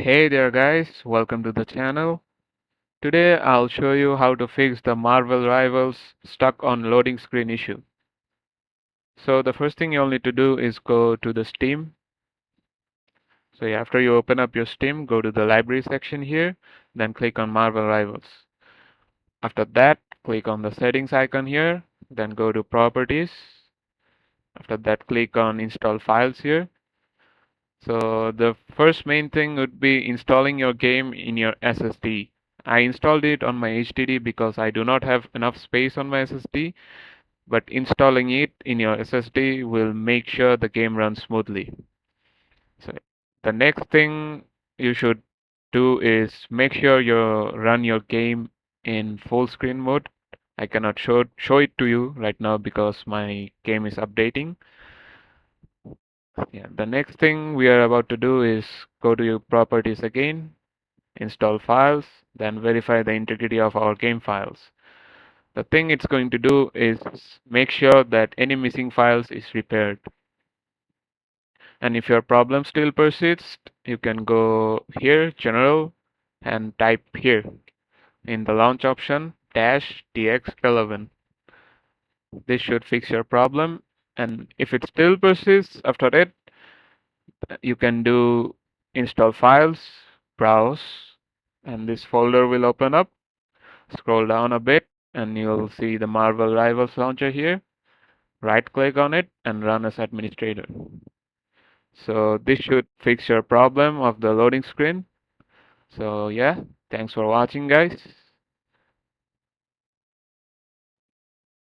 Hey there guys, welcome to the channel. Today I'll show you how to fix the Marvel Rivals stuck on loading screen issue. So the first thing you'll need to do is go to the Steam. So after you open up your Steam, go to the library section here, then click on Marvel Rivals. After that, click on the settings icon here, then go to properties. After that, click on install files here. So the first main thing would be installing your game in your SSD. I installed it on my HDD because I do not have enough space on my SSD, but installing it in your SSD will make sure the game runs smoothly. So the next thing you should do is make sure you run your game in full screen mode. I cannot show it to you right now because my game is updating. Yeah, the next thing we are about to do is go to your properties again, install files, then verify the integrity of our game files. The thing it's going to do is make sure that any missing files is repaired. And if your problem still persists, you can go here, General, and type here in the launch option dash DX11. This should fix your problem. And if it still persists after that, you can do install files, browse, and this folder will open up. Scroll down a bit and you'll see the Marvel Rivals launcher here. Right click on it and run as administrator. So this should fix your problem of the loading screen. So yeah, thanks for watching guys.